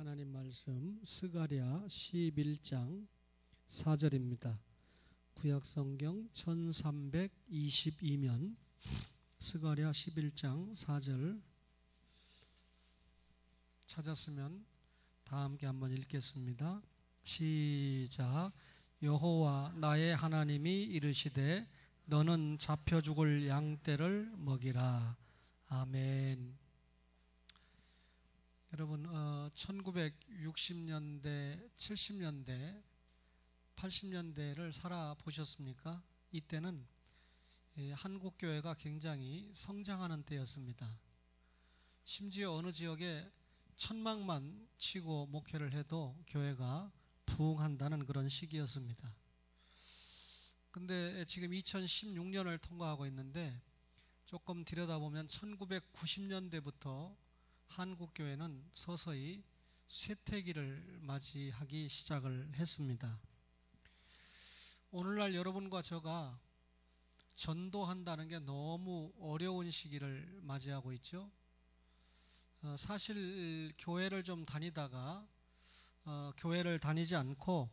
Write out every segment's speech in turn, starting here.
하나님 말씀 스가랴 11장 4절입니다. 구약성경 1322면 스가랴 11장 4절 찾았으면 다 함께 한번 읽겠습니다. 시작. 여호와 나의 하나님이 이르시되 너는 잡혀 죽을 양떼를 먹이라. 아멘. 여러분 1960년대, 70년대, 80년대를 살아보셨습니까? 이때는 한국교회가 굉장히 성장하는 때였습니다. 심지어 어느 지역에 천막만 치고 목회를 해도 교회가 부흥한다는 그런 시기였습니다. 근데 지금 2016년을 통과하고 있는데 조금 들여다보면 1990년대부터 한국교회는 서서히 쇠퇴기를 맞이하기 시작을 했습니다. 오늘날 여러분과 저가 전도한다는 게 너무 어려운 시기를 맞이하고 있죠. 사실 교회를 좀 다니다가 교회를 다니지 않고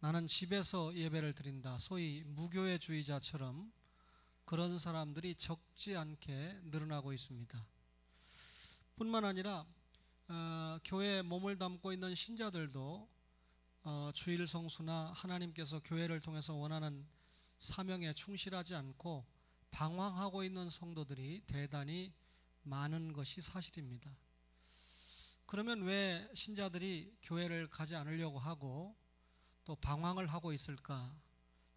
나는 집에서 예배를 드린다, 소위 무교회주의자처럼 그런 사람들이 적지 않게 늘어나고 있습니다. 뿐만 아니라 교회에 몸을 담고 있는 신자들도 주일 성수나 하나님께서 교회를 통해서 원하는 사명에 충실하지 않고 방황하고 있는 성도들이 대단히 많은 것이 사실입니다. 그러면 왜 신자들이 교회를 가지 않으려고 하고 또 방황을 하고 있을까?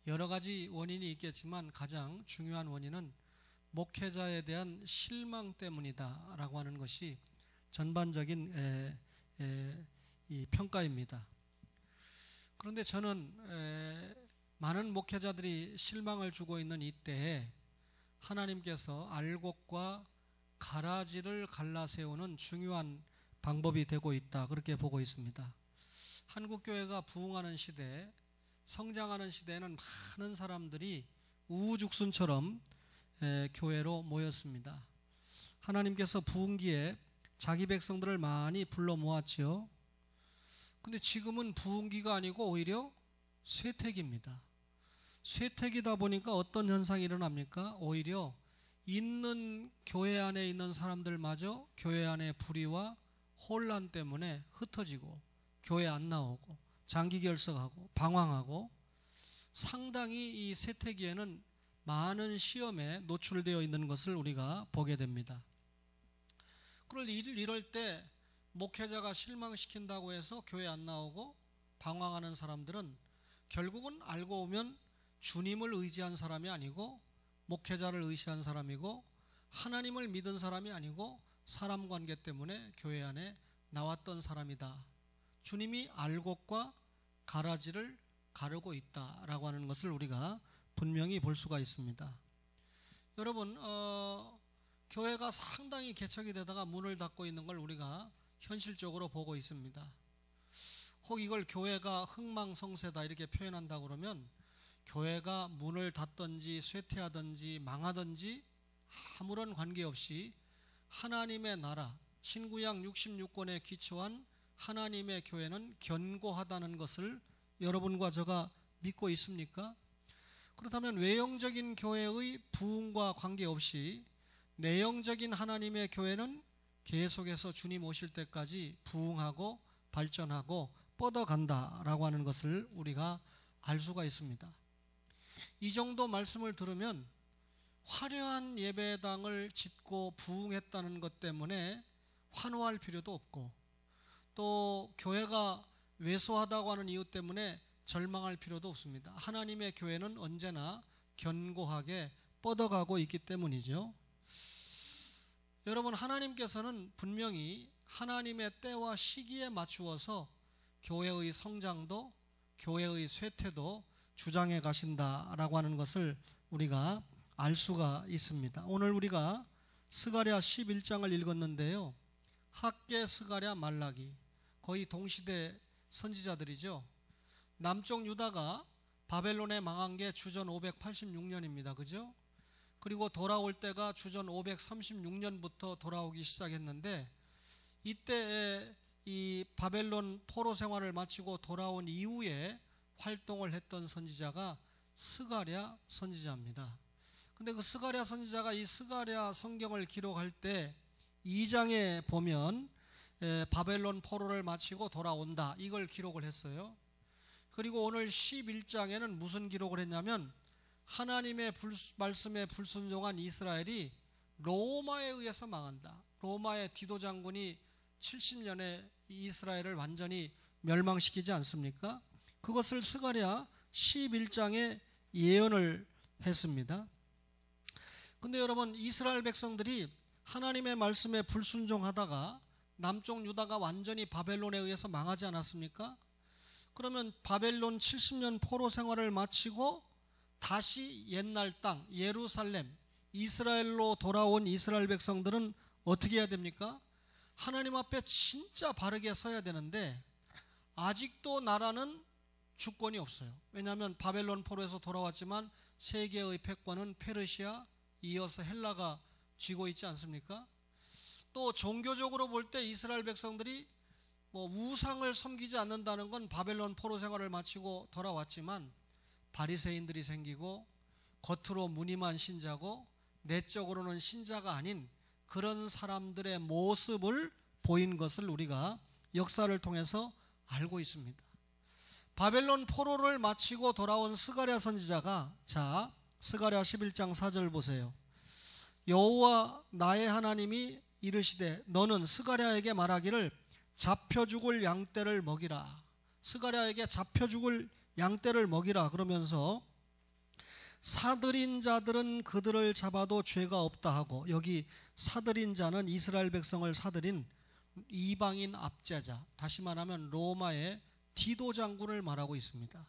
여러 가지 원인이 있겠지만 가장 중요한 원인은 목회자에 대한 실망 때문이다 라고 하는 것이 전반적인 이 평가입니다. 그런데 저는 많은 목회자들이 실망을 주고 있는 이때에 하나님께서 알곡과 가라지를 갈라 세우는 중요한 방법이 되고 있다, 그렇게 보고 있습니다. 한국교회가 부흥하는 시대, 성장하는 시대에는 많은 사람들이 우후죽순처럼 교회로 모였습니다. 하나님께서 부흥기에 자기 백성들을 많이 불러 모았지요. 근데 지금은 부흥기가 아니고 오히려 쇠퇴기입니다. 쇠퇴기다 보니까 어떤 현상이 일어납니까? 오히려 있는 교회 안에 있는 사람들마저 교회 안에 불의와 혼란 때문에 흩어지고 교회 안 나오고 장기 결석하고 방황하고, 상당히 이 쇠퇴기에는 많은 시험에 노출되어 있는 것을 우리가 보게 됩니다. 그런데 이럴 때 목회자가 실망시킨다고 해서 교회 안 나오고 방황하는 사람들은 결국은 알고 보면 주님을 의지한 사람이 아니고 목회자를 의지한 사람이고 하나님을 믿은 사람이 아니고 사람 관계 때문에 교회 안에 나왔던 사람이다. 주님이 알곡과 가라지를 가르고 있다라고 하는 것을 우리가 분명히 볼 수가 있습니다. 여러분, 교회가 상당히 개척이 되다가 문을 닫고 있는 걸 우리가 현실적으로 보고 있습니다. 혹 이걸 교회가 흥망성쇠다 이렇게 표현한다고 그러면 교회가 문을 닫든지 쇠퇴하든지 망하든지 아무런 관계없이 하나님의 나라, 신구약 66권에 기초한 하나님의 교회는 견고하다는 것을 여러분과 제가 믿고 있습니까? 그렇다면 외형적인 교회의 부흥과 관계없이 내형적인 하나님의 교회는 계속해서 주님 오실 때까지 부흥하고 발전하고 뻗어간다라고 하는 것을 우리가 알 수가 있습니다. 이 정도 말씀을 들으면 화려한 예배당을 짓고 부흥했다는 것 때문에 환호할 필요도 없고, 또 교회가 왜소하다고 하는 이유 때문에 절망할 필요도 없습니다. 하나님의 교회는 언제나 견고하게 뻗어가고 있기 때문이죠. 여러분, 하나님께서는 분명히 하나님의 때와 시기에 맞추어서 교회의 성장도 교회의 쇠퇴도 주장해 가신다라고 하는 것을 우리가 알 수가 있습니다. 오늘 우리가 스가랴 11장을 읽었는데요, 학개, 스가랴, 말라기 거의 동시대 선지자들이죠. 남쪽 유다가 바벨론에 망한 게 주전 586년입니다. 그죠? 그리고 돌아올 때가 주전 536년부터 돌아오기 시작했는데, 이때 이 바벨론 포로 생활을 마치고 돌아온 이후에 활동을 했던 선지자가 스가랴 선지자입니다. 근데 그 스가랴 선지자가 이 스가랴 성경을 기록할 때 2장에 보면 바벨론 포로를 마치고 돌아온다, 이걸 기록을 했어요. 그리고 오늘 11장에는 무슨 기록을 했냐면 하나님의 말씀에 불순종한 이스라엘이 로마에 의해서 망한다. 로마의 디도 장군이 70년에 이스라엘을 완전히 멸망시키지 않습니까? 그것을 스가랴 11장에 예언을 했습니다. 근데 여러분, 이스라엘 백성들이 하나님의 말씀에 불순종하다가 남쪽 유다가 완전히 바벨론에 의해서 망하지 않았습니까? 그러면 바벨론 70년 포로 생활을 마치고 다시 옛날 땅 예루살렘 이스라엘로 돌아온 이스라엘 백성들은 어떻게 해야 됩니까? 하나님 앞에 진짜 바르게 서야 되는데 아직도 나라는 주권이 없어요. 왜냐하면 바벨론 포로에서 돌아왔지만 세계의 패권은 페르시아, 이어서 헬라가 쥐고 있지 않습니까? 또 종교적으로 볼 때 이스라엘 백성들이 우상을 섬기지 않는다는 건 바벨론 포로 생활을 마치고 돌아왔지만 바리새인들이 생기고 겉으로 무늬만 신자고 내적으로는 신자가 아닌 그런 사람들의 모습을 보인 것을 우리가 역사를 통해서 알고 있습니다. 바벨론 포로를 마치고 돌아온 스가랴 선지자가, 자, 스가랴 11장 4절 보세요. 여호와 나의 하나님이 이르시되 너는 스가랴에게 말하기를 잡혀 죽을 양떼를 먹이라. 스가랴에게 잡혀 죽을 양떼를 먹이라 그러면서 사들인 자들은 그들을 잡아도 죄가 없다 하고, 여기 사들인 자는 이스라엘 백성을 사들인 이방인 압제자, 다시 말하면 로마의 디도 장군을 말하고 있습니다.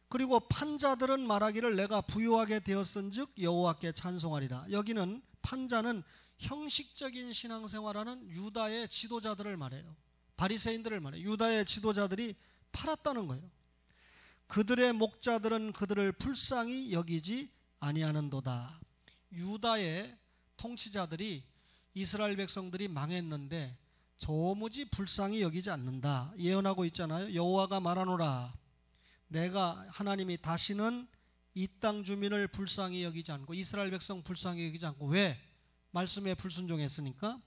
그리고 판자들은 말하기를 내가 부유하게 되었은즉 여호와께 찬송하리라. 여기는 판자는 형식적인 신앙생활하는 유다의 지도자들을 말해요. 바리새인들을 말해요. 유다의 지도자들이 팔았다는 거예요. 그들의 목자들은 그들을 불쌍히 여기지 아니하는도다. 유다의 통치자들이 이스라엘 백성들이 망했는데 도무지 불쌍히 여기지 않는다 예언하고 있잖아요. 여호와가 말하노라, 내가 하나님이 다시는 이 땅 주민을 불쌍히 여기지 않고, 이스라엘 백성 불쌍히 여기지 않고, 왜? 말씀에 불순종했으니까.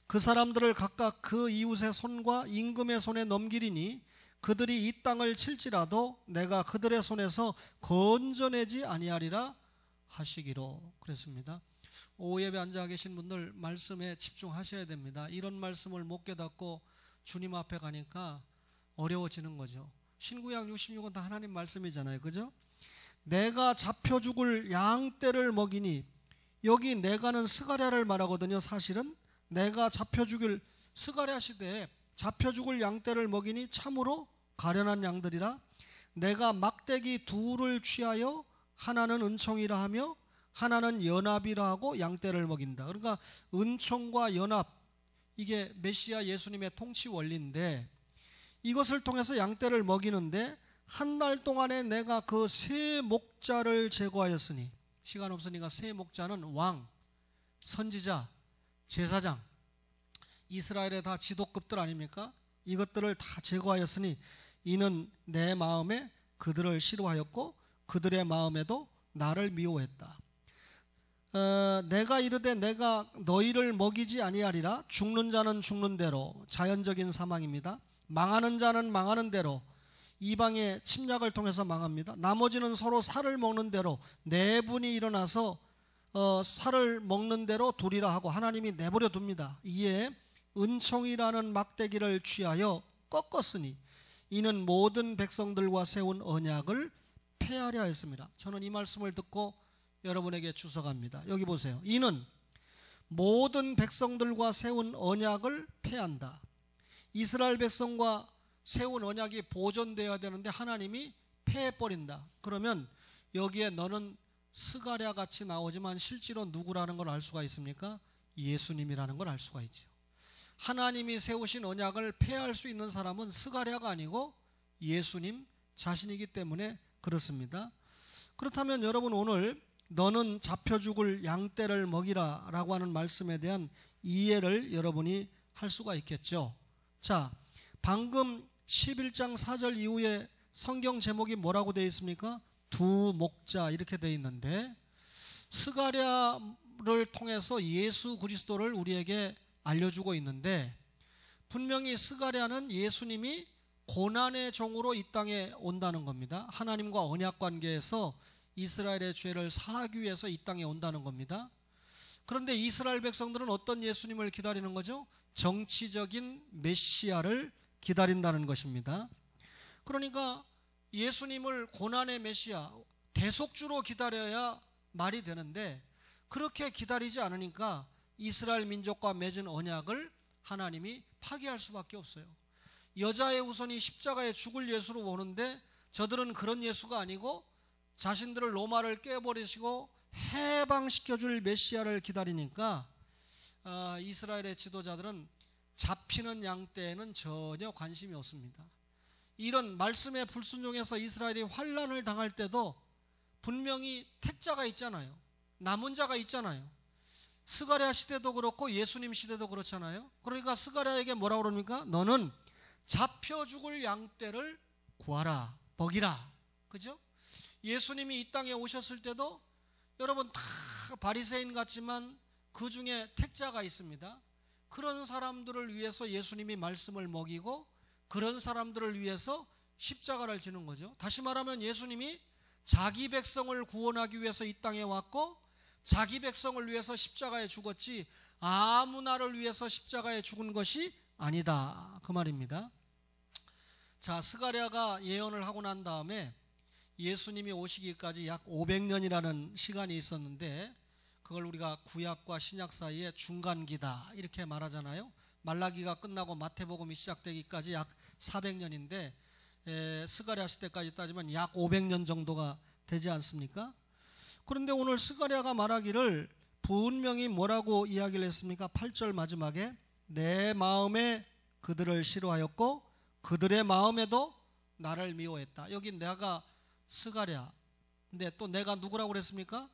그 사람들을 각각 그 이웃의 손과 임금의 손에 넘기리니 그들이 이 땅을 칠지라도 내가 그들의 손에서 건져내지 아니하리라 하시기로 그랬습니다. 오후 예배 앉아 계신 분들 말씀에 집중하셔야 됩니다. 이런 말씀을 못 깨닫고 주님 앞에 가니까 어려워지는 거죠. 신구약 66은 다 하나님 말씀이잖아요. 그죠? 내가 잡혀 죽을 양떼를 먹이니, 여기 내가는 스가랴를 말하거든요. 사실은 내가 잡혀 죽을, 스가랴 시대에 잡혀 죽을 양떼를 먹이니 참으로 가련한 양들이라. 내가 막대기 둘을 취하여 하나는 은총이라 하며 하나는 연합이라 하고 양떼를 먹인다. 그러니까 은총과 연합, 이게 메시아 예수님의 통치 원리인데 이것을 통해서 양떼를 먹이는데 한 달 동안에 내가 그 세 목자를 제거하였으니, 시간 없으니까 세 목자는 왕, 선지자, 제사장, 이스라엘의 다 지도급들 아닙니까? 이것들을 다 제거하였으니 이는 내 마음에 그들을 싫어하였고 그들의 마음에도 나를 미워했다. 내가 이르되 내가 너희를 먹이지 아니하리라. 죽는 자는 죽는 대로, 자연적인 사망입니다. 망하는 자는 망하는 대로, 이방의 침략을 통해서 망합니다. 나머지는 서로 살을 먹는 대로 네 분이 일어나서 살을 먹는 대로 두리라 하고 하나님이 내버려 둡니다. 이에 은총이라는 막대기를 취하여 꺾었으니 이는 모든 백성들과 세운 언약을 폐하려 했습니다. 저는 이 말씀을 듣고 여러분에게 주석합니다. 여기 보세요. 이는 모든 백성들과 세운 언약을 폐한다. 이스라엘 백성과 세운 언약이 보존되어야 되는데 하나님이 폐해버린다. 그러면 여기에 너는 스가랴 같이 나오지만 실제로 누구라는 걸 알 수가 있습니까? 예수님이라는 걸 알 수가 있죠. 하나님이 세우신 언약을 폐할 수 있는 사람은 스가랴가 아니고 예수님 자신이기 때문에 그렇습니다. 그렇다면 여러분, 오늘 너는 잡혀 죽을 양떼를 먹이라 라고 하는 말씀에 대한 이해를 여러분이 할 수가 있겠죠. 자, 방금 11장 4절 이후에 성경 제목이 뭐라고 되어 있습니까? 두 목자 이렇게 되어 있는데, 스가랴를 통해서 예수 그리스도를 우리에게 알려주고 있는데, 분명히 스가랴는 예수님이 고난의 종으로 이 땅에 온다는 겁니다. 하나님과 언약 관계에서 이스라엘의 죄를 사하기 위해서 이 땅에 온다는 겁니다. 그런데 이스라엘 백성들은 어떤 예수님을 기다리는 거죠? 정치적인 메시아를 기다린다는 것입니다. 그러니까 예수님을 고난의 메시아, 대속주로 기다려야 말이 되는데, 그렇게 기다리지 않으니까 이스라엘 민족과 맺은 언약을 하나님이 파기할 수밖에 없어요. 여자의 후손이 십자가에 죽을 예수로 보는데, 저들은 그런 예수가 아니고 자신들을 로마를 깨버리시고 해방시켜줄 메시아를 기다리니까 이스라엘의 지도자들은 잡히는 양떼에는 전혀 관심이 없습니다. 이런 말씀에 불순종해서 이스라엘이 환난을 당할 때도 분명히 택자가 있잖아요. 남은 자가 있잖아요. 스가랴 시대도 그렇고 예수님 시대도 그렇잖아요. 그러니까 스가랴에게 뭐라고 그럽니까? 너는 잡혀 죽을 양떼를 구하라, 먹이라. 그죠? 예수님이 이 땅에 오셨을 때도 여러분 다 바리새인 같지만 그 중에 택자가 있습니다. 그런 사람들을 위해서 예수님이 말씀을 먹이고 그런 사람들을 위해서 십자가를 지는 거죠. 다시 말하면 예수님이 자기 백성을 구원하기 위해서 이 땅에 왔고 자기 백성을 위해서 십자가에 죽었지 아무나를 위해서 십자가에 죽은 것이 아니다, 그 말입니다. 자, 스가랴가 예언을 하고 난 다음에 예수님이 오시기까지 약 500년이라는 시간이 있었는데, 그걸 우리가 구약과 신약 사이에 중간기다 이렇게 말하잖아요. 말라기가 끝나고 마태복음이 시작되기까지 약 400년인데 스가랴 시대까지 따지면 약 500년 정도가 되지 않습니까? 그런데 오늘 스가랴가 말하기를 분명히 뭐라고 이야기를 했습니까? 8절 마지막에 내 마음에 그들을 싫어하였고 그들의 마음에도 나를 미워했다. 여기 내가 스가랴, 근데 또 내가 누구라고 그랬습니까?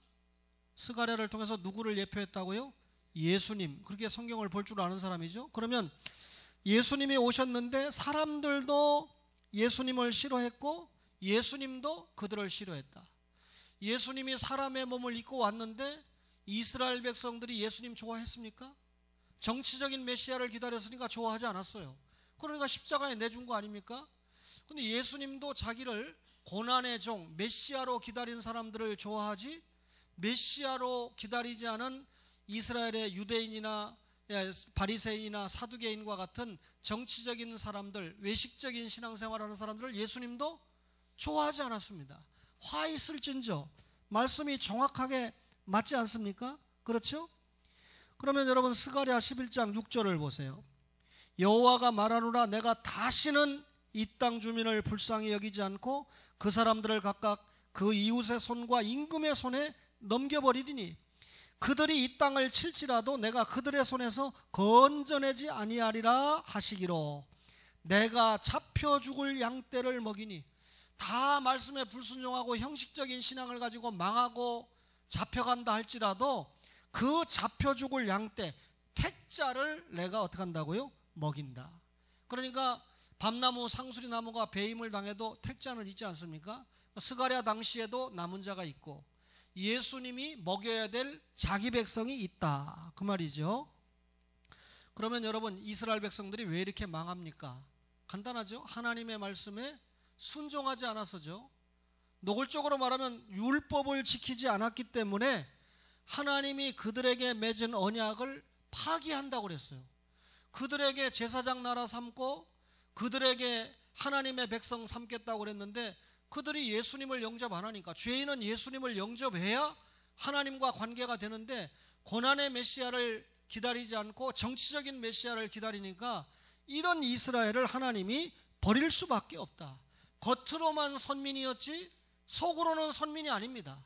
스가랴를 통해서 누구를 예표했다고요? 예수님. 그렇게 성경을 볼 줄 아는 사람이죠. 그러면 예수님이 오셨는데 사람들도 예수님을 싫어했고 예수님도 그들을 싫어했다. 예수님이 사람의 몸을 입고 왔는데 이스라엘 백성들이 예수님 좋아했습니까? 정치적인 메시아를 기다렸으니까 좋아하지 않았어요. 그러니까 십자가에 내준 거 아닙니까? 근데 예수님도 자기를 고난의 종, 메시아로 기다린 사람들을 좋아하지, 메시아로 기다리지 않은 이스라엘의 유대인이나 바리새인이나 사두개인과 같은 정치적인 사람들, 외식적인 신앙생활하는 사람들을 예수님도 좋아하지 않았습니다. 화 있을진저 말씀이 정확하게 맞지 않습니까? 그렇죠? 그러면 여러분 스가랴 11장 6절을 보세요. 여호와가 말하노라 내가 다시는 이 땅 주민을 불쌍히 여기지 않고 그 사람들을 각각 그 이웃의 손과 임금의 손에 넘겨버리리니 그들이 이 땅을 칠지라도 내가 그들의 손에서 건져내지 아니하리라 하시기로. 내가 잡혀 죽을 양떼를 먹이니, 다 말씀에 불순종하고 형식적인 신앙을 가지고 망하고 잡혀간다 할지라도 그 잡혀 죽을 양떼 택자를 내가 어떻게 한다고요? 먹인다. 그러니까 밤나무 상수리 나무가 배임을 당해도 택자는 있지 않습니까? 스가랴 당시에도 남은 자가 있고 예수님이 먹여야 될 자기 백성이 있다, 그 말이죠. 그러면 여러분 이스라엘 백성들이 왜 이렇게 망합니까? 간단하죠. 하나님의 말씀에 순종하지 않아서죠. 노골적으로 말하면 율법을 지키지 않았기 때문에 하나님이 그들에게 맺은 언약을 파기한다고 그랬어요. 그들에게 제사장 나라 삼고 그들에게 하나님의 백성 삼겠다고 그랬는데 그들이 예수님을 영접 안 하니까, 죄인은 예수님을 영접해야 하나님과 관계가 되는데 고난의 메시아를 기다리지 않고 정치적인 메시아를 기다리니까 이런 이스라엘을 하나님이 버릴 수밖에 없다. 겉으로만 선민이었지 속으로는 선민이 아닙니다.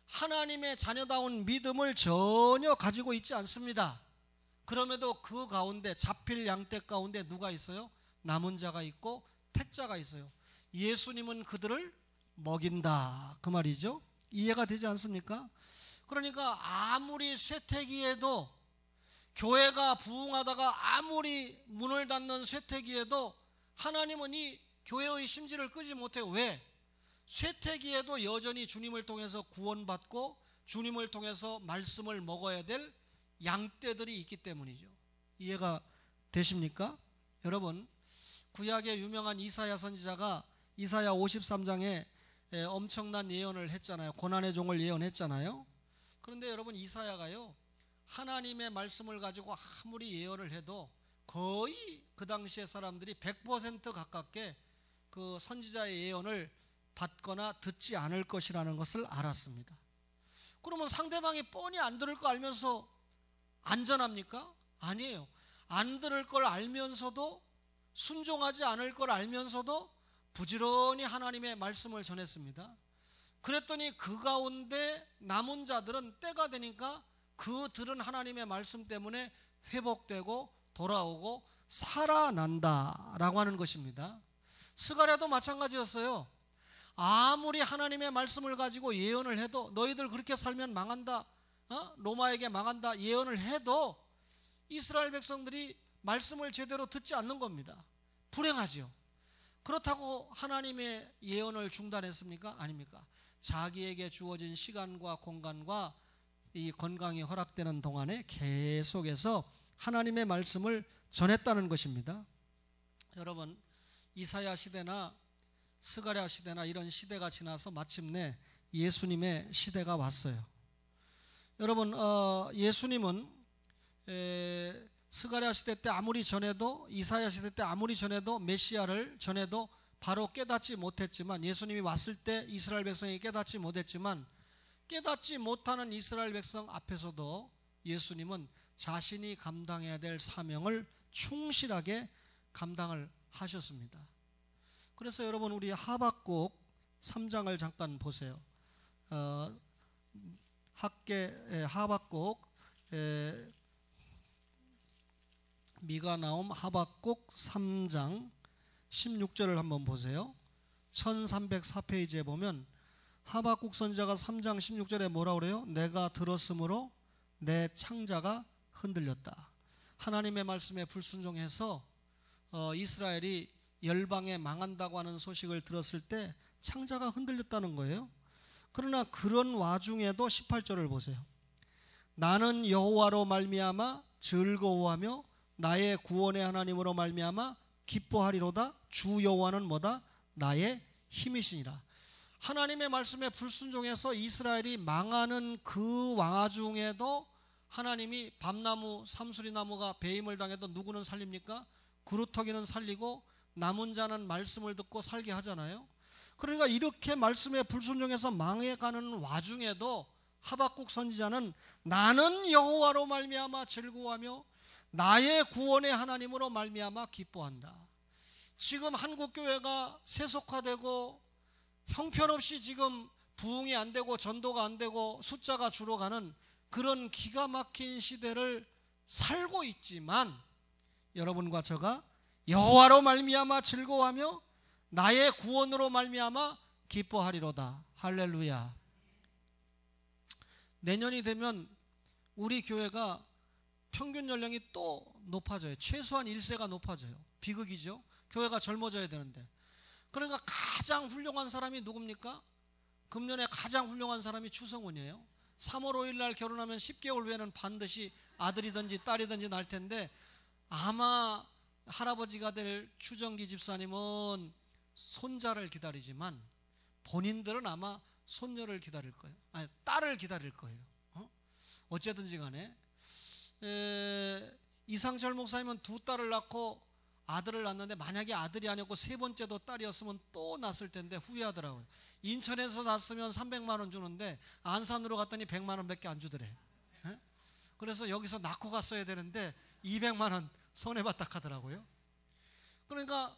하나님의 자녀다운 믿음을 전혀 가지고 있지 않습니다. 그럼에도 그 가운데 잡힐 양떼 가운데 누가 있어요? 남은 자가 있고 택자가 있어요. 예수님은 그들을 먹인다, 그 말이죠. 이해가 되지 않습니까? 그러니까 아무리 쇠퇴기에도 교회가 부흥하다가 아무리 문을 닫는 쇠퇴기에도 하나님은 이 교회의 심지를 끄지 못해요. 왜? 쇠퇴기에도 여전히 주님을 통해서 구원받고 주님을 통해서 말씀을 먹어야 될 양떼들이 있기 때문이죠. 이해가 되십니까? 여러분, 구약의 유명한 이사야 선지자가 이사야 53장에 엄청난 예언을 했잖아요. 고난의 종을 예언했잖아요. 그런데 여러분, 이사야가요, 하나님의 말씀을 가지고 아무리 예언을 해도 거의 그 당시의 사람들이 100% 가깝게 그 선지자의 예언을 받거나 듣지 않을 것이라는 것을 알았습니다. 그러면 상대방이 뻔히 안 들을 거 알면서 안전합니까? 아니에요. 안 들을 걸 알면서도, 순종하지 않을 걸 알면서도 부지런히 하나님의 말씀을 전했습니다. 그랬더니 그 가운데 남은 자들은 때가 되니까 그 들은 하나님의 말씀 때문에 회복되고 돌아오고 살아난다라고 하는 것입니다. 스가랴도 마찬가지였어요. 아무리 하나님의 말씀을 가지고 예언을 해도, 너희들 그렇게 살면 망한다, 로마에게 망한다 예언을 해도 이스라엘 백성들이 말씀을 제대로 듣지 않는 겁니다. 불행하죠. 그렇다고 하나님의 예언을 중단했습니까? 아닙니까? 자기에게 주어진 시간과 공간과 이 건강이 허락되는 동안에 계속해서 하나님의 말씀을 전했다는 것입니다. 여러분, 이사야 시대나 스가랴 시대나 이런 시대가 지나서 마침내 예수님의 시대가 왔어요. 여러분, 예수님은 스가랴 시대 때 아무리 전해도, 이사야 시대 때 아무리 전해도, 메시아를 전해도 바로 깨닫지 못했지만, 예수님이 왔을 때 이스라엘 백성이 깨닫지 못했지만, 깨닫지 못하는 이스라엘 백성 앞에서도 예수님은 자신이 감당해야 될 사명을 충실하게 감당을 하셨습니다. 그래서 여러분, 우리 하박국 3장을 잠깐 보세요. 하박국, 미가 나옴 하박국 3장 16절을 한번 보세요. 1304페이지에 보면 하박국 선지자가 3장 16절에 뭐라고 그래요? 내가 들었으므로 내 창자가 흔들렸다. 하나님의 말씀에 불순종해서 이스라엘이 열방에 망한다고 하는 소식을 들었을 때 창자가 흔들렸다는 거예요. 그러나 그런 와중에도 18절을 보세요. 나는 여호와로 말미암아 즐거워하며 나의 구원의 하나님으로 말미암아 기뻐하리로다. 주 여호와는 뭐다? 나의 힘이시니라. 하나님의 말씀에 불순종해서 이스라엘이 망하는 그 와중에도 하나님이 밤나무, 삼수리나무가 배임을 당해도 누구는 살립니까? 그루터기는 살리고 남은 자는 말씀을 듣고 살게 하잖아요. 그러니까 이렇게 말씀에 불순종해서 망해가는 와중에도 하박국 선지자는 나는 여호와로 말미암아 즐거워하며 나의 구원의 하나님으로 말미암아 기뻐한다. 지금 한국교회가 세속화되고 형편없이 지금 부흥이 안 되고 전도가 안 되고 숫자가 줄어가는 그런 기가 막힌 시대를 살고 있지만, 여러분과 저가 여호와로 말미암아 즐거워하며 나의 구원으로 말미암아 기뻐하리로다. 할렐루야. 내년이 되면 우리 교회가 평균 연령이 또 높아져요. 최소한 1세가 높아져요. 비극이죠. 교회가 젊어져야 되는데. 그러니까 가장 훌륭한 사람이 누굽니까? 금년에 가장 훌륭한 사람이 추성훈이에요. 3월 5일 날 결혼하면 10개월 후에는 반드시 아들이든지 딸이든지 날 텐데, 아마 할아버지가 될 추정기 집사님은 손자를 기다리지만 본인들은 아마 손녀를 기다릴 거예요. 아니, 딸을 기다릴 거예요. 어쨌든지 간에 이상철 목사님은 두 딸을 낳고 아들을 낳았는데, 만약에 아들이 아니었고 세 번째도 딸이었으면 또 낳았을 텐데 후회하더라고요. 인천에서 낳았으면 300만 원 주는데 안산으로 갔더니 100만 원밖에 안 주더래. 그래서 여기서 낳고 갔어야 되는데 200만 원 손해봤다 하더라고요. 그러니까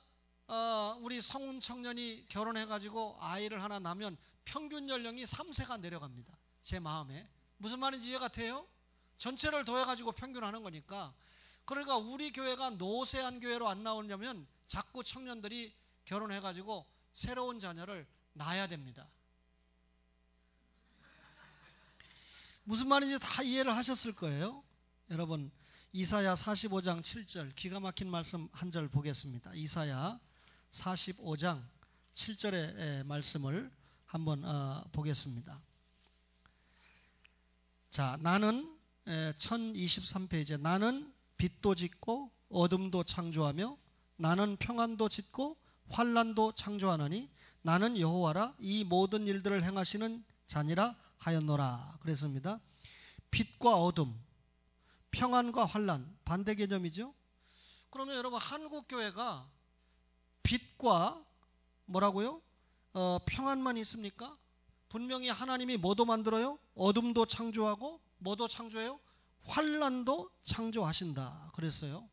우리 성운 청년이 결혼해가지고 아이를 하나 낳으면 평균 연령이 3세가 내려갑니다. 제 마음에. 무슨 말인지 이해가 돼요? 전체를 더해가지고 평균하는 거니까. 그러니까 우리 교회가 노쇠한 교회로 안 나오려면 자꾸 청년들이 결혼해가지고 새로운 자녀를 낳아야 됩니다. 무슨 말인지 다 이해를 하셨을 거예요. 여러분, 이사야 45장 7절 기가 막힌 말씀 한 절 보겠습니다. 이사야 45장 7절의 말씀을 한번 보겠습니다. 자, 나는 1023페이지에 나는 빛도 짓고 어둠도 창조하며 나는 평안도 짓고 환난도 창조하노니 나는 여호와라 이 모든 일들을 행하시는 자니라 하였노라 그랬습니다. 빛과 어둠, 평안과 환난 반대 개념이죠. 그러면 여러분 한국교회가 빛과 뭐라고요? 평안만 있습니까? 분명히 하나님이 뭐도 만들어요? 어둠도 창조하고 뭐도 창조해요? 환난도 창조하신다 그랬어요.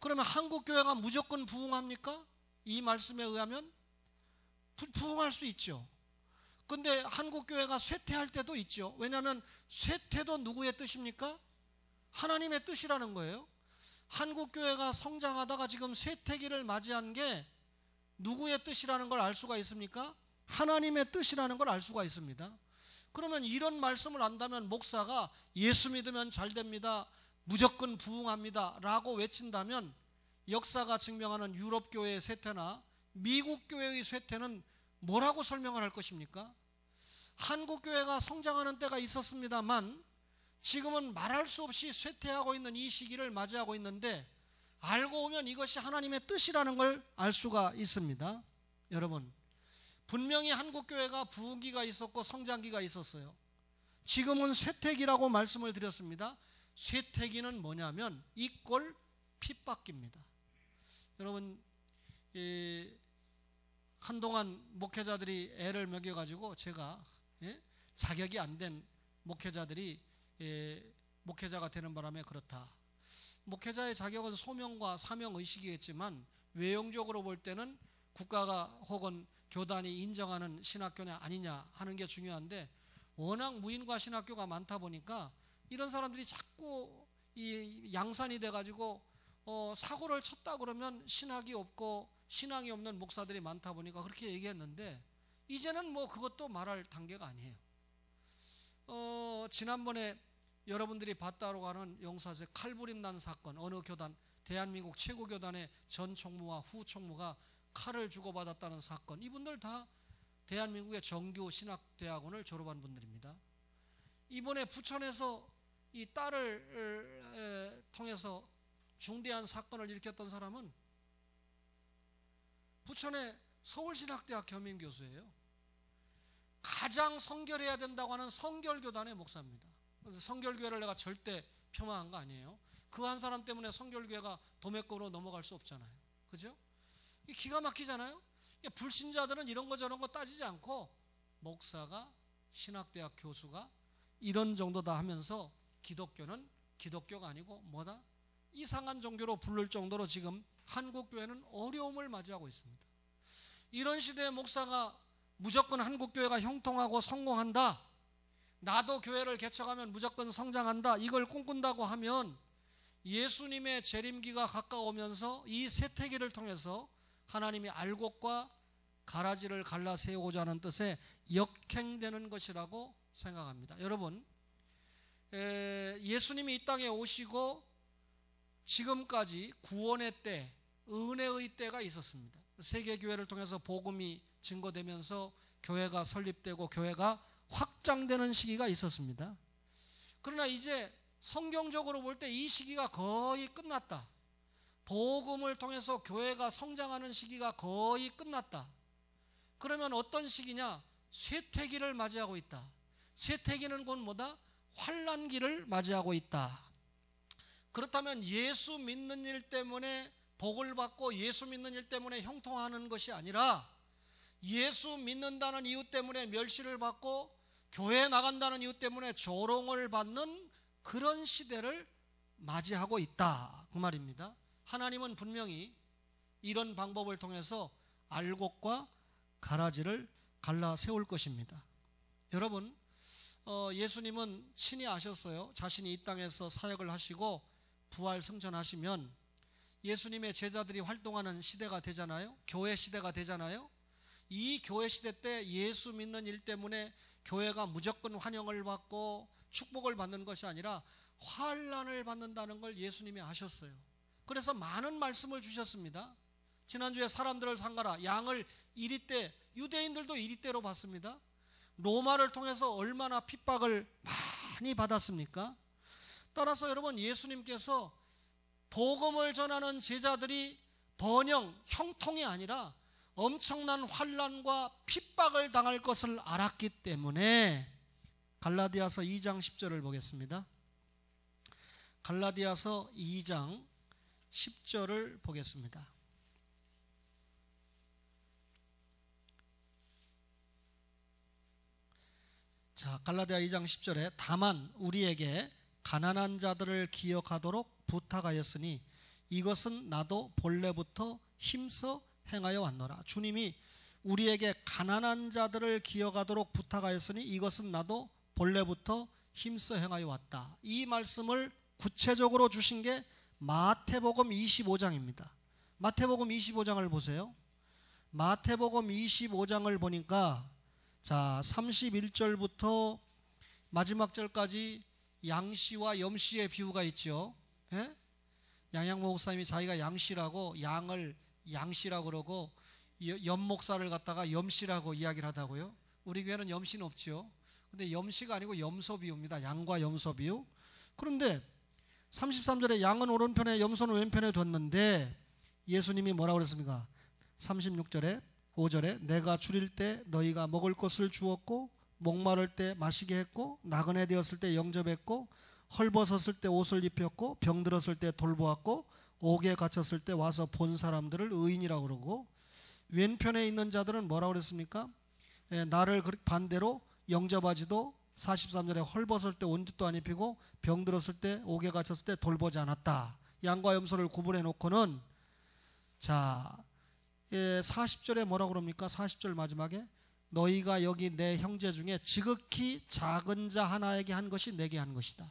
그러면 한국교회가 무조건 부흥합니까? 이 말씀에 의하면 부흥할 수 있죠. 근데 한국교회가 쇠퇴할 때도 있죠. 왜냐하면 쇠퇴도 누구의 뜻입니까? 하나님의 뜻이라는 거예요. 한국교회가 성장하다가 지금 쇠퇴기를 맞이한 게 누구의 뜻이라는 걸 알 수가 있습니까? 하나님의 뜻이라는 걸 알 수가 있습니다. 그러면 이런 말씀을 안다면 목사가 예수 믿으면 잘 됩니다, 무조건 부흥합니다 라고 외친다면 역사가 증명하는 유럽 교회의 쇠퇴나 미국 교회의 쇠퇴는 뭐라고 설명을 할 것입니까? 한국 교회가 성장하는 때가 있었습니다만 지금은 말할 수 없이 쇠퇴하고 있는 이 시기를 맞이하고 있는데 알고 보면 이것이 하나님의 뜻이라는 걸 알 수가 있습니다. 여러분, 분명히 한국 교회가 부흥기가 있었고 성장기가 있었어요. 지금은 쇠퇴기라고 말씀을 드렸습니다. 쇠퇴기는 뭐냐면 이꼴 핍박기입니다. 여러분, 한동안 목회자들이 애를 먹여가지고 제가 자격이 안 된 목회자들이 목회자가 되는 바람에 그렇다. 목회자의 자격은 소명과 사명의식이겠지만 외형적으로 볼 때는 국가가 혹은 교단이 인정하는 신학교냐 아니냐 하는 게 중요한데 워낙 무인과 신학교가 많다 보니까 이런 사람들이 자꾸 이 양산이 돼가지고 사고를 쳤다 그러면 신학이 없고 신앙이 없는 목사들이 많다 보니까 그렇게 얘기했는데 이제는 뭐 그것도 말할 단계가 아니에요. 지난번에 여러분들이 봤다고 하는 용사제 칼부림 난 사건, 어느 교단, 대한민국 최고 교단의 전 총무와 후 총무가 칼을 주고받았다는 사건, 이분들 다 대한민국의 정규 신학대학원을 졸업한 분들입니다. 이번에 부천에서 이 딸을 통해서 중대한 사건을 일으켰던 사람은 부천의 서울신학대학 겸임교수예요. 가장 성결해야 된다고 하는 성결교단의 목사입니다. 그래서 성결교회를 내가 절대 폄하한 거 아니에요. 그 한 사람 때문에 성결교회가 도매급으로 넘어갈 수 없잖아요. 그죠? 이게 기가 막히잖아요. 불신자들은 이런 거 저런 거 따지지 않고 목사가, 신학대학 교수가 이런 정도다 하면서 기독교는 기독교가 아니고 뭐다? 이상한 종교로 부를 정도로 지금 한국교회는 어려움을 맞이하고 있습니다. 이런 시대에 목사가 무조건 한국교회가 형통하고 성공한다, 나도 교회를 개척하면 무조건 성장한다, 이걸 꿈꾼다고 하면 예수님의 재림기가 가까우면서 이 쇠퇴기를 통해서 하나님이 알곡과 가라지를 갈라 세우고자 하는 뜻에 역행되는 것이라고 생각합니다. 여러분, 예수님이 이 땅에 오시고 지금까지 구원의 때, 은혜의 때가 있었습니다. 세계교회를 통해서 복음이 증거되면서 교회가 설립되고 교회가 확장되는 시기가 있었습니다. 그러나 이제 성경적으로 볼 때 이 시기가 거의 끝났다. 복음을 통해서 교회가 성장하는 시기가 거의 끝났다. 그러면 어떤 시기냐? 쇠퇴기를 맞이하고 있다. 쇠퇴기는 곧 뭐다? 환난기를 맞이하고 있다. 그렇다면 예수 믿는 일 때문에 복을 받고 예수 믿는 일 때문에 형통하는 것이 아니라 예수 믿는다는 이유 때문에 멸시를 받고 교회 나간다는 이유 때문에 조롱을 받는 그런 시대를 맞이하고 있다, 그 말입니다. 하나님은 분명히 이런 방법을 통해서 알곡과 가라지를 갈라 세울 것입니다. 여러분, 예수님은 친히 아셨어요. 자신이 이 땅에서 사역을 하시고 부활 승천하시면 예수님의 제자들이 활동하는 시대가 되잖아요. 교회 시대가 되잖아요. 이 교회 시대 때 예수 믿는 일 때문에 교회가 무조건 환영을 받고 축복을 받는 것이 아니라 환난을 받는다는 걸 예수님이 아셨어요. 그래서 많은 말씀을 주셨습니다. 지난주에 사람들을 상가라 양을 1리떼, 유대인들도 1리떼로 받습니다. 로마를 통해서 얼마나 핍박을 많이 받았습니까? 따라서 여러분, 예수님께서 복음을 전하는 제자들이 번영, 형통이 아니라 엄청난 환난과 핍박을 당할 것을 알았기 때문에 갈라디아서 2장 10절을 보겠습니다. 갈라디아서 2장 10절을 보겠습니다. 자, 갈라디아 2장 10절에 다만 우리에게 가난한 자들을 기억하도록 부탁하였으니 이것은 나도 본래부터 힘써 행하여 왔노라. 주님이 우리에게 가난한 자들을 기억하도록 부탁하였으니 이것은 나도 본래부터 힘써 행하여 왔다. 이 말씀을 구체적으로 주신 게 마태복음 25장입니다. 마태복음 25장을 보세요. 마태복음 25장을 보니까 자, 31절부터 마지막 절까지 양씨와 염씨의 비유가 있죠. 예? 양양 목사님이 자기가 양씨라고 양을 양씨라고 그러고 염목사를 갖다가 염씨라고 이야기를 하다고요. 우리 교회는 염씨는 없지요. 근데 염씨가 아니고 염소 비유입니다. 양과 염소 비유. 그런데 33절에 양은 오른편에 염소는 왼편에 뒀는데 예수님이 뭐라고 그랬습니까? 36절에 5절에 내가 줄일 때 너희가 먹을 것을 주었고 목마를 때 마시게 했고 나그네 되었을 때 영접했고 헐벗었을 때 옷을 입혔고 병들었을 때 돌보았고 옥에 갇혔을 때 와서 본 사람들을 의인이라고 그러고 왼편에 있는 자들은 뭐라고 그랬습니까? 나를 반대로 영접하지도 43절에 헐벗을 때 옷도 안 입히고 병들었을 때 옥에 갇혔을 때 돌보지 않았다. 양과 염소를 구분해 놓고는 자 40절에 뭐라고 그럽니까? 40절 마지막에 너희가 여기 내 형제 중에 지극히 작은 자 하나에게 한 것이 내게 한 것이다.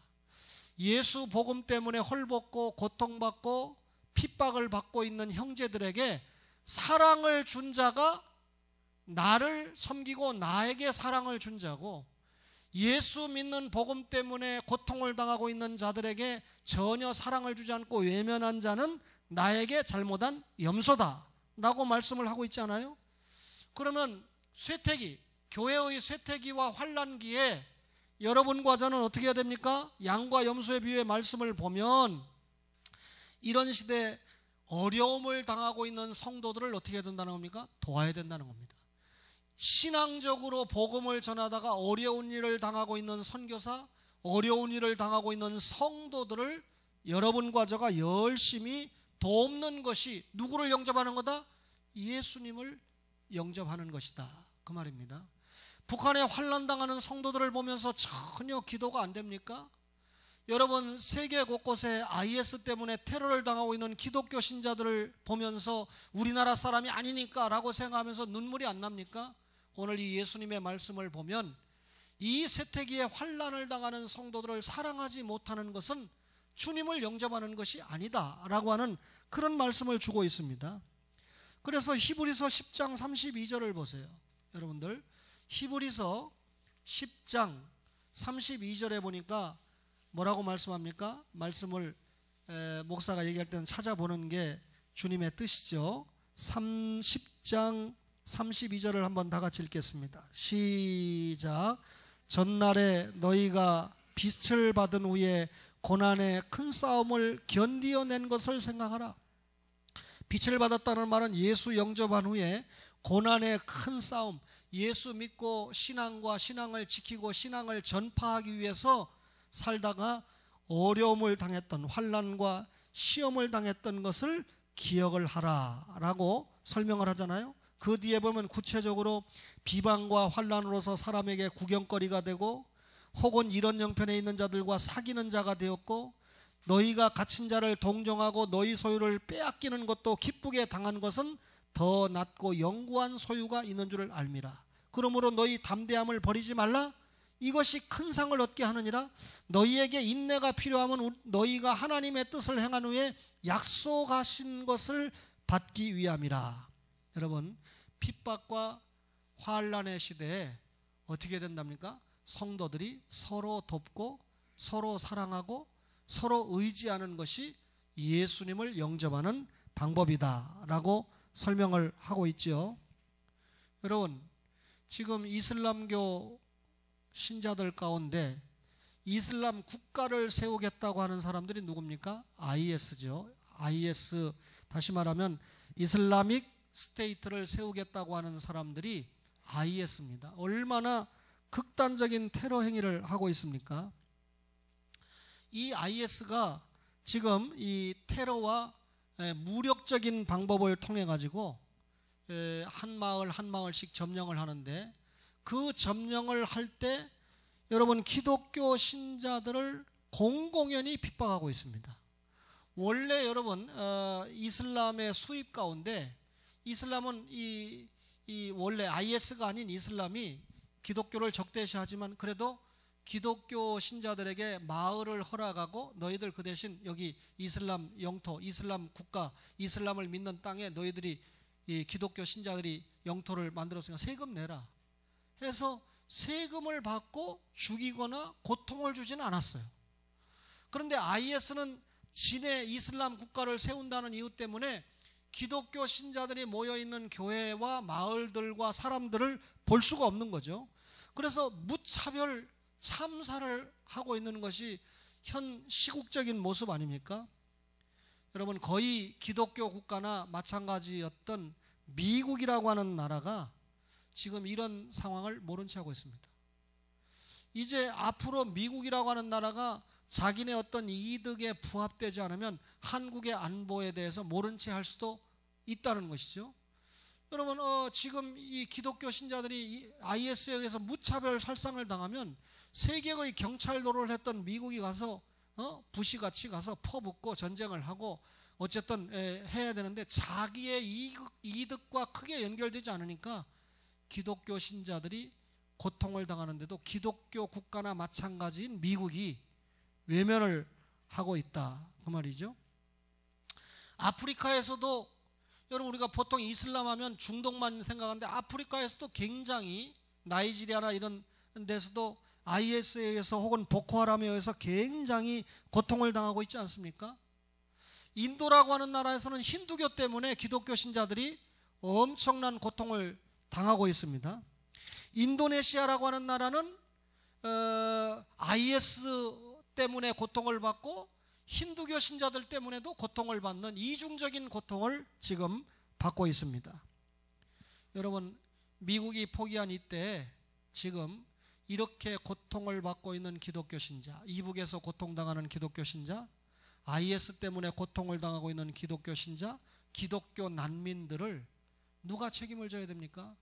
예수 복음 때문에 헐벗고 고통받고 핍박을 받고 있는 형제들에게 사랑을 준 자가 나를 섬기고 나에게 사랑을 준 자고, 예수 믿는 복음 때문에 고통을 당하고 있는 자들에게 전혀 사랑을 주지 않고 외면한 자는 나에게 잘못한 염소다 라고 말씀을 하고 있지 않아요? 그러면 쇠퇴기, 교회의 쇠퇴기와 환난기에 여러분과 저는 어떻게 해야 됩니까? 양과 염소의 비유의 말씀을 보면 이런 시대에 어려움을 당하고 있는 성도들을 어떻게 해야 된다는 겁니까? 도와야 된다는 겁니다. 신앙적으로 복음을 전하다가 어려운 일을 당하고 있는 선교사, 어려운 일을 당하고 있는 성도들을 여러분과 저가 열심히 돕는 것이 누구를 영접하는 거다? 예수님을 영접하는 것이다. 그 말입니다. 북한에 환난당하는 성도들을 보면서 전혀 기도가 안 됩니까? 여러분, 세계 곳곳에 IS 때문에 테러를 당하고 있는 기독교 신자들을 보면서 우리나라 사람이 아니니까 라고 생각하면서 눈물이 안 납니까? 오늘 이 예수님의 말씀을 보면 이 쇠퇴기에 환난을 당하는 성도들을 사랑하지 못하는 것은 주님을 영접하는 것이 아니다 라고 하는 그런 말씀을 주고 있습니다. 그래서 히브리서 10장 32절을 보세요. 여러분들, 히브리서 10장 32절에 보니까 뭐라고 말씀합니까? 말씀을 목사가 얘기할 때는 찾아보는 게 주님의 뜻이죠. 10장 32절을 한번 다 같이 읽겠습니다. 시작. 전날에 너희가 빛을 받은 후에 고난의 큰 싸움을 견디어낸 것을 생각하라. 빛을 받았다는 말은 예수 영접한 후에 고난의 큰 싸움, 예수 믿고 신앙과 신앙을 지키고 신앙을 전파하기 위해서 살다가 어려움을 당했던, 환난과 시험을 당했던 것을 기억을 하라라고 설명을 하잖아요. 그 뒤에 보면 구체적으로 비방과 환난으로서 사람에게 구경거리가 되고 혹은 이런 형편에 있는 자들과 사귀는 자가 되었고, 너희가 갇힌 자를 동정하고 너희 소유를 빼앗기는 것도 기쁘게 당한 것은 더 낫고 영구한 소유가 있는 줄을 알미라. 그러므로 너희 담대함을 버리지 말라. 이것이 큰 상을 얻게 하느니라. 너희에게 인내가 필요하면 너희가 하나님의 뜻을 행한 후에 약속하신 것을 받기 위함이라. 여러분, 핍박과 환난의 시대에 어떻게 된답니까? 성도들이 서로 돕고 서로 사랑하고 서로 의지하는 것이 예수님을 영접하는 방법이다라고 설명을 하고 있죠. 여러분, 지금 이슬람교 신자들 가운데 이슬람 국가를 세우겠다고 하는 사람들이 누굽니까? IS죠. IS, 다시 말하면 이슬라믹 스테이트를 세우겠다고 하는 사람들이 IS입니다. 얼마나 극단적인 테러 행위를 하고 있습니까? 이 IS가 지금 이 테러와 무력적인 방법을 통해 가지고 한 마을 한 마을씩 점령을 하는데, 그 점령을 할 때 여러분 기독교 신자들을 공공연히 핍박하고 있습니다. 원래 여러분 이슬람의 수입 가운데, 이슬람은 이 원래 IS가 아닌 이슬람이 기독교를 적대시하지만 그래도 기독교 신자들에게 마을을 허락하고, 너희들 그 대신 여기 이슬람 영토, 이슬람 국가, 이슬람을 믿는 땅에 너희들이 이 기독교 신자들이 영토를 만들었으니까 세금 내라 해서 세금을 받고 죽이거나 고통을 주지는 않았어요. 그런데 IS는 진의 이슬람 국가를 세운다는 이유 때문에 기독교 신자들이 모여있는 교회와 마을들과 사람들을 볼 수가 없는 거죠. 그래서 무차별 참사를 하고 있는 것이 현 시국적인 모습 아닙니까? 여러분, 거의 기독교 국가나 마찬가지였던 미국이라고 하는 나라가 지금 이런 상황을 모른 채 하고 있습니다. 이제 앞으로 미국이라고 하는 나라가 자기네 어떤 이득에 부합되지 않으면 한국의 안보에 대해서 모른 채 할 수도 있다는 것이죠. 여러분, 지금 이 기독교 신자들이 IS에 의해서 무차별 살상을 당하면 세계의 경찰 노릇을 했던 미국이 가서 부시같이 가서 퍼붓고 전쟁을 하고 어쨌든 해야 되는데, 자기의 이득과 크게 연결되지 않으니까 기독교 신자들이 고통을 당하는데도 기독교 국가나 마찬가지인 미국이 외면을 하고 있다, 그 말이죠. 아프리카에서도 여러분, 우리가 보통 이슬람 하면 중동만 생각하는데 아프리카에서도 굉장히, 나이지리아나 이런 데서도 IS에 의해서 혹은 보코하람에 의해서 굉장히 고통을 당하고 있지 않습니까? 인도라고 하는 나라에서는 힌두교 때문에 기독교 신자들이 엄청난 고통을 당하고 있습니다. 인도네시아라고 하는 나라는 IS 때문에 고통을 받고 힌두교 신자들 때문에도 고통을 받는 이중적인 고통을 지금 받고 있습니다. 여러분, 미국이 포기한 이때 지금 이렇게 고통을 받고 있는 기독교 신자, 이북에서 고통당하는 기독교 신자, IS 때문에 고통을 당하고 있는 기독교 신자, 기독교 난민들을 누가 책임을 져야 됩니까?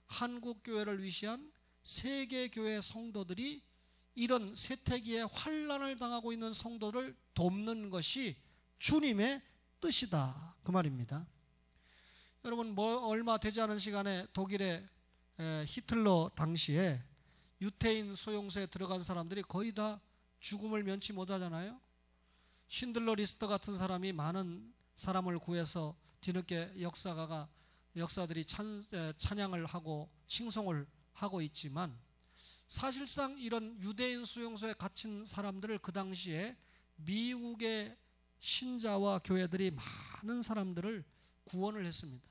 한국교회를 위시한 세계교회 성도들이 이런 세태기에 환난을 당하고 있는 성도를 돕는 것이 주님의 뜻이다, 그 말입니다. 여러분, 얼마 되지 않은 시간에 독일의 히틀러 당시에 유태인 수용소에 들어간 사람들이 거의 다 죽음을 면치 못하잖아요. 신들러 리스트 같은 사람이 많은 사람을 구해서 뒤늦게 역사들이 찬양을 하고 칭송을 하고 있지만, 사실상 이런 유대인 수용소에 갇힌 사람들을 그 당시에 미국의 신자와 교회들이 많은 사람들을 구원을 했습니다.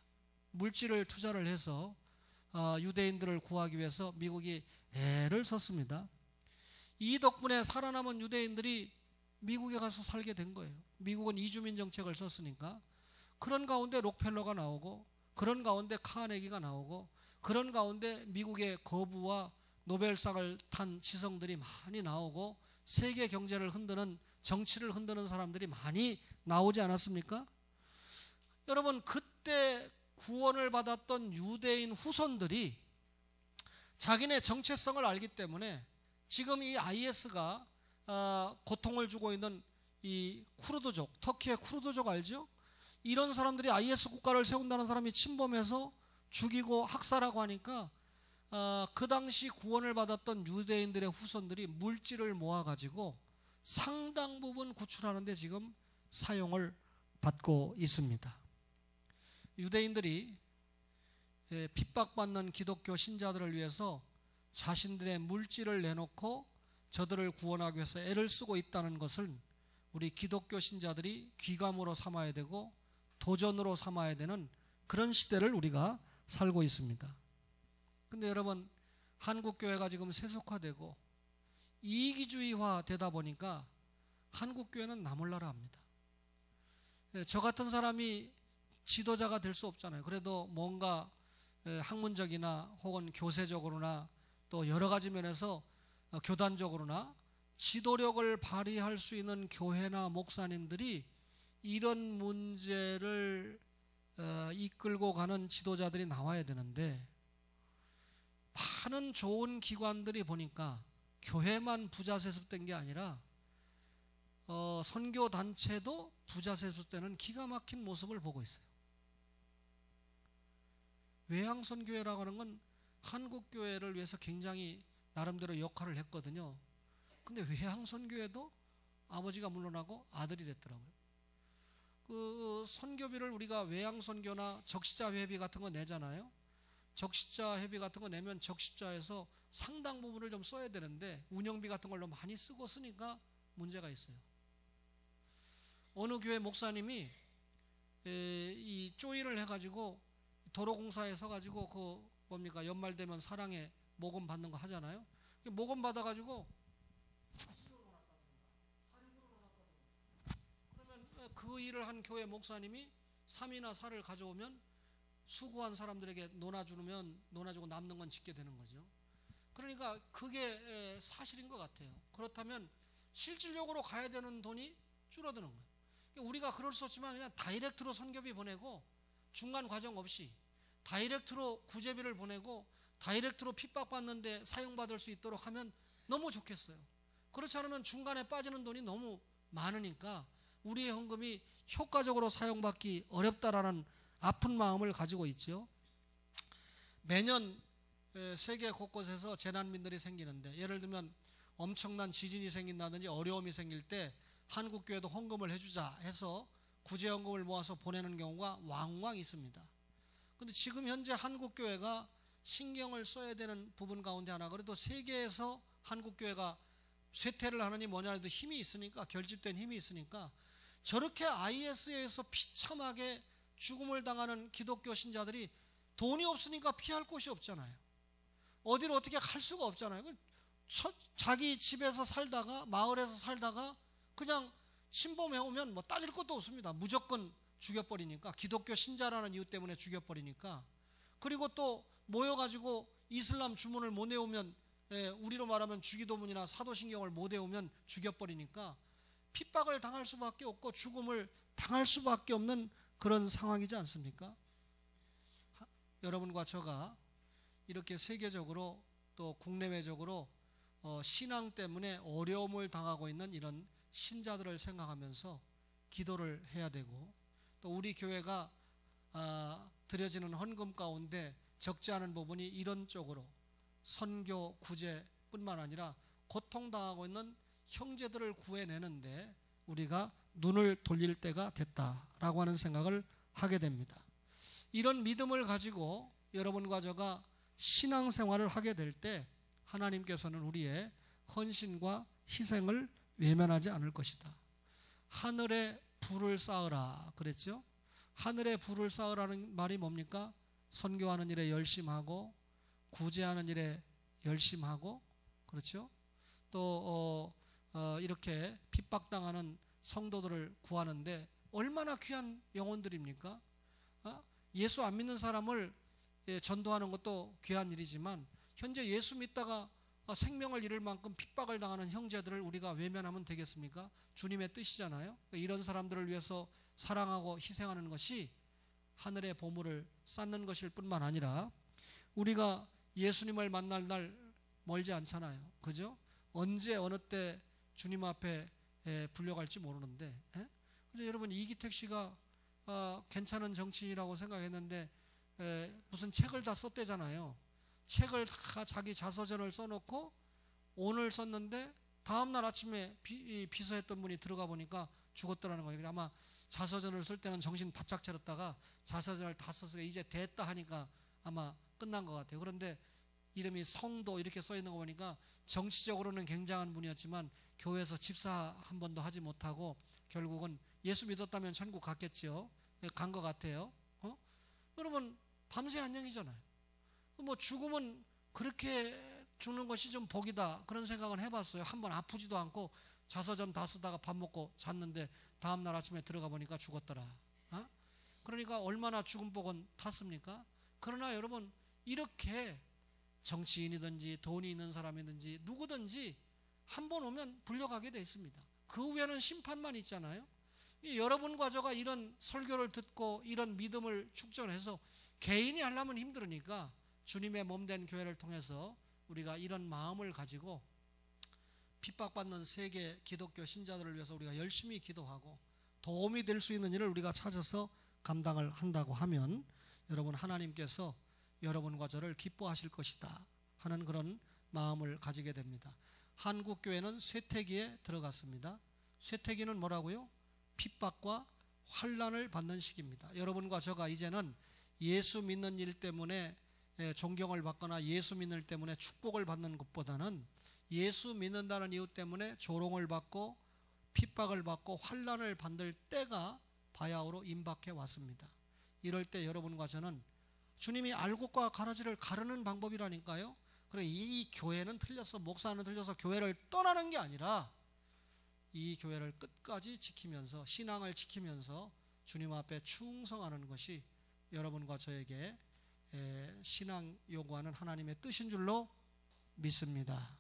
물질을 투자를 해서 유대인들을 구하기 위해서 미국이 애를 썼습니다. 이 덕분에 살아남은 유대인들이 미국에 가서 살게 된 거예요. 미국은 이주민 정책을 썼으니까. 그런 가운데 록펠러가 나오고, 그런 가운데 카네기가 나오고, 그런 가운데 미국의 거부와 노벨상을 탄 지성들이 많이 나오고, 세계 경제를 흔드는, 정치를 흔드는 사람들이 많이 나오지 않았습니까? 여러분, 그때 구원을 받았던 유대인 후손들이 자기네 정체성을 알기 때문에 지금 이 IS가 고통을 주고 있는 이 쿠르드족, 터키의 쿠르드족 알죠? 이런 사람들이 IS 국가를 세운다는 사람이 침범해서 죽이고 학살하고 하니까 그 당시 구원을 받았던 유대인들의 후손들이 물질을 모아가지고 상당 부분 구출하는 데 지금 사용을 받고 있습니다. 유대인들이 핍박받는 기독교 신자들을 위해서 자신들의 물질을 내놓고 저들을 구원하기 위해서 애를 쓰고 있다는 것을 우리 기독교 신자들이 귀감으로 삼아야 되고 도전으로 삼아야 되는 그런 시대를 우리가 살고 있습니다. 근데 여러분, 한국교회가 지금 세속화되고 이기주의화 되다 보니까 한국교회는 나몰라라 합니다. 저 같은 사람이 지도자가 될 수 없잖아요. 그래도 뭔가 학문적이나 혹은 교세적으로나 또 여러 가지 면에서 교단적으로나 지도력을 발휘할 수 있는 교회나 목사님들이 이런 문제를 이끌고 가는 지도자들이 나와야 되는데, 많은 좋은 기관들이 보니까 교회만 부자 세습된 게 아니라 선교 단체도 부자 세습되는 기가 막힌 모습을 보고 있어요. 외향선교회라고 하는 건 한국 교회를 위해서 굉장히 나름대로 역할을 했거든요. 근데 외향선교회도 아버지가 물러나고 아들이 됐더라고요. 그 선교비를 우리가 외향선교나 적십자회비 같은 거 내잖아요. 적십자회비 같은 거 내면 적십자에서 상당 부분을 좀 써야 되는데 운영비 같은 걸로 많이 쓰고 쓰니까 문제가 있어요. 어느 교회 목사님이 이 조의를 해가지고 도로공사에 서가지고 그 뭡니까, 연말 되면 사랑에 모금 받는 거 하잖아요. 모금 받아가지고 그러면 그 일을 한 교회 목사님이 3이나 4를 가져오면 수고한 사람들에게 논아주고 남는 건 짓게 되는 거죠. 그러니까 그게 사실인 것 같아요. 그렇다면 실질적으로 가야 되는 돈이 줄어드는 거예요. 우리가 그럴 수 없지만 그냥 다이렉트로 선교비 보내고 중간 과정 없이 다이렉트로 구제비를 보내고 다이렉트로 핍박받는데 사용받을 수 있도록 하면 너무 좋겠어요. 그렇지 않으면 중간에 빠지는 돈이 너무 많으니까 우리의 헌금이 효과적으로 사용받기 어렵다라는 아픈 마음을 가지고 있죠. 매년 세계 곳곳에서 재난민들이 생기는데, 예를 들면 엄청난 지진이 생긴다든지 어려움이 생길 때 한국교회도 헌금을 해주자 해서 구제헌금을 모아서 보내는 경우가 왕왕 있습니다. 그런데 지금 현재 한국교회가 신경을 써야 되는 부분 가운데 하나, 그래도 세계에서 한국교회가 쇠퇴를 하느니 뭐냐 해도 힘이 있으니까, 결집된 힘이 있으니까 저렇게 IS에서 비참하게 죽음을 당하는 기독교 신자들이 돈이 없으니까 피할 곳이 없잖아요. 어디로 어떻게 갈 수가 없잖아요. 자기 집에서 살다가 마을에서 살다가 그냥 침범해 오면 뭐 따질 것도 없습니다. 무조건 죽여버리니까, 기독교 신자라는 이유 때문에 죽여버리니까. 그리고 또 모여가지고 이슬람 주문을 못 외우면, 우리로 말하면 주기도문이나 사도신경을 못 외우면 죽여버리니까 핍박을 당할 수밖에 없고 죽음을 당할 수밖에 없는 그런 상황이지 않습니까? 여러분과 저가 이렇게 세계적으로 또 국내외적으로 신앙 때문에 어려움을 당하고 있는 이런 신자들을 생각하면서 기도를 해야 되고, 또 우리 교회가 드려지는 헌금 가운데 적지 않은 부분이 이런 쪽으로 선교 구제뿐만 아니라 고통당하고 있는 형제들을 구해내는데 우리가 눈을 돌릴 때가 됐다라고 하는 생각을 하게 됩니다. 이런 믿음을 가지고 여러분과 저가 신앙생활을 하게 될 때 하나님께서는 우리의 헌신과 희생을 외면하지 않을 것이다. 하늘에 불을 쌓으라 그랬죠. 하늘에 불을 쌓으라는 말이 뭡니까? 선교하는 일에 열심하고 구제하는 일에 열심하고, 그렇죠. 또 이렇게 핍박당하는 성도들을 구하는데 얼마나 귀한 영혼들입니까? 예수 안 믿는 사람을 전도하는 것도 귀한 일이지만 현재 예수 믿다가 생명을 잃을 만큼 핍박을 당하는 형제들을 우리가 외면하면 되겠습니까? 주님의 뜻이잖아요. 이런 사람들을 위해서 사랑하고 희생하는 것이 하늘의 보물을 쌓는 것일 뿐만 아니라 우리가 예수님을 만날 날 멀지 않잖아요. 그죠? 언제 어느 때 주님 앞에 불려갈지 모르는데, 그래서 여러분, 이기택 씨가 괜찮은 정치인이라고 생각했는데 무슨 책을 다 썼대잖아요. 책을 다 자기 자서전을 써놓고 오늘 썼는데 다음날 아침에 비서했던 분이 들어가 보니까 죽었더라는 거예요. 아마 자서전을 쓸 때는 정신 바짝 차렸다가 자서전을 다 써서 이제 됐다 하니까 아마 끝난 것 같아요. 그런데 이름이 성도 이렇게 써 있는 거 보니까 정치적으로는 굉장한 분이었지만 교회에서 집사 한 번도 하지 못하고 결국은 예수 믿었다면 천국 갔겠지요. 간 것 같아요. 여러분 밤새 안녕이잖아요. 뭐 죽으면 그렇게 죽는 것이 좀 복이다 그런 생각은 해봤어요. 한번 아프지도 않고 자서전 다 쓰다가 밥 먹고 잤는데 다음날 아침에 들어가 보니까 죽었더라. 그러니까 얼마나 죽은 복은 탔습니까? 그러나 여러분 이렇게 정치인이든지 돈이 있는 사람이든지 누구든지 한 번 오면 불려가게 돼 있습니다. 그 후에는 심판만 있잖아요. 여러분과 저가 이런 설교를 듣고 이런 믿음을 축전해서 개인이 하려면 힘들으니까 주님의 몸된 교회를 통해서 우리가 이런 마음을 가지고 핍박받는 세계 기독교 신자들을 위해서 우리가 열심히 기도하고 도움이 될 수 있는 일을 우리가 찾아서 감당을 한다고 하면 여러분 하나님께서 여러분과 저를 기뻐하실 것이다 하는 그런 마음을 가지게 됩니다. 한국교회는 쇠퇴기에 들어갔습니다. 쇠퇴기는 뭐라고요? 핍박과 환난을 받는 시기입니다. 여러분과 저가 이제는 예수 믿는 일 때문에 존경을 받거나 예수 믿는 일 때문에 축복을 받는 것보다는 예수 믿는다는 이유 때문에 조롱을 받고 핍박을 받고 환난을 받을 때가 바야흐로 임박해 왔습니다. 이럴 때 여러분과 저는 주님이 알곡과 가라지를 가르는 방법이라니까요. 그래 이 교회는 틀렸어, 목사는 틀려서 교회를 떠나는 게 아니라 이 교회를 끝까지 지키면서 신앙을 지키면서 주님 앞에 충성하는 것이 여러분과 저에게 신앙 요구하는 하나님의 뜻인 줄로 믿습니다.